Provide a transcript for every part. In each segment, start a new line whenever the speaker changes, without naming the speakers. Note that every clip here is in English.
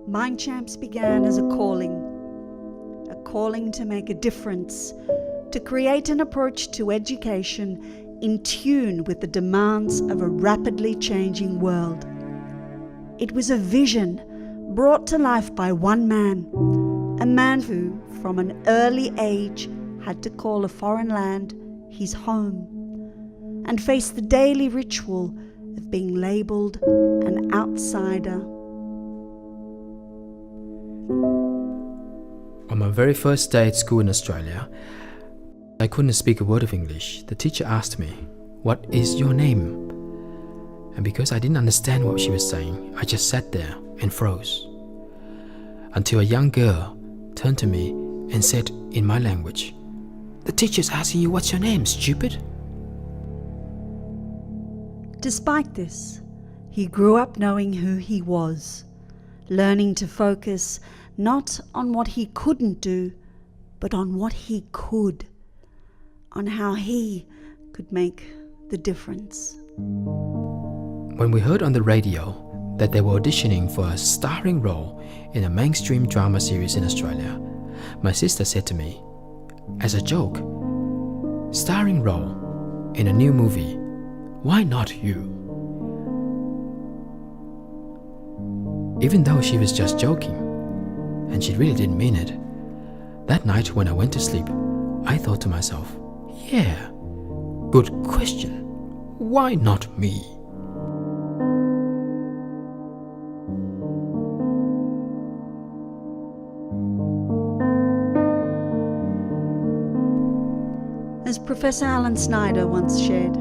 Mindchamps began as a calling to make a difference, to create an approach to education in tune with the demands of a rapidly changing world. It was a vision brought to life by one man, a man who, from an early age, had to call a foreign land his home and face the daily ritual of being labelled an outsider.
On my very first day at school in Australia, I couldn't speak a word of English. The teacher asked me, "What is your name?" And because I didn't understand what she was saying, I just sat there and froze. Until a young girl turned to me and said in my language, "The teacher's asking you what's your name, stupid."
Despite this, he grew up knowing who he was, learning to focus not on what he couldn't do, but on what he could, on how he could make the difference.
When we heard on the radio that they were auditioning for a starring role in a mainstream drama series in Australia, my sister said to me, as a joke, "Starring role in a new movie, why not you?" Even though she was just joking, and she really didn't mean it, that night when I went to sleep, I thought to myself, yeah, good question, why not me?
As Professor Alan Snyder once shared,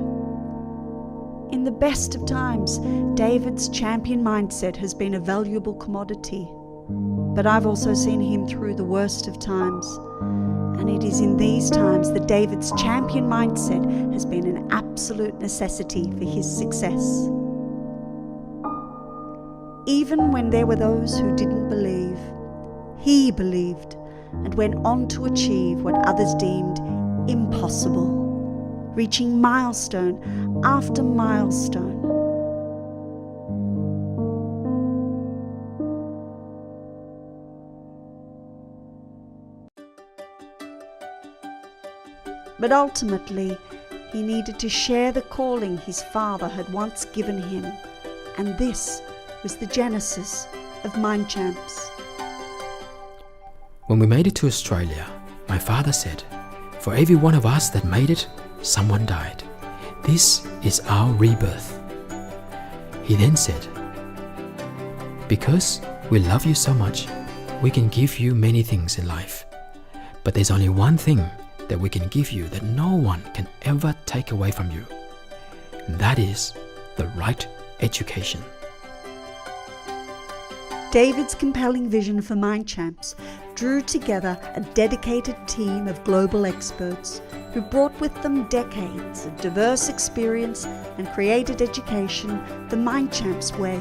in the best of times, David's champion mindset has been a valuable commodity. But I've also seen him through the worst of times. And it is in these times that David's champion mindset has been an absolute necessity for his success. Even when there were those who didn't believe, he believed and went on to achieve what others deemed impossible, reaching milestone after milestone. But ultimately, he needed to share the calling his father had once given him, and this was the genesis of Mindchamps.
When we made it to Australia, my father said, "For every one of us that made it, someone died. This is our rebirth." He then said, "Because we love you so much, we can give you many things in life. But there's only one thing that we can give you that no one can ever take away from you. And that is the right education."
David's compelling vision for Mindchamps drew together a dedicated team of global experts who brought with them decades of diverse experience and created education the Mindchamps way.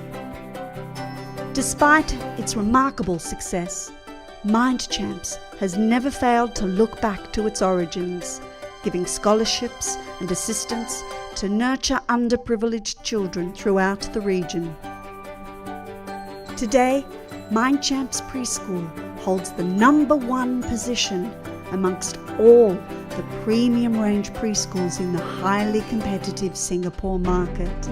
Despite its remarkable success, Mindchamps has never failed to look back to its origins, giving scholarships and assistance to nurture underprivileged children throughout the region. Today, Mindchamps Preschool holds the #1 position amongst all the premium range preschools in the highly competitive Singapore market.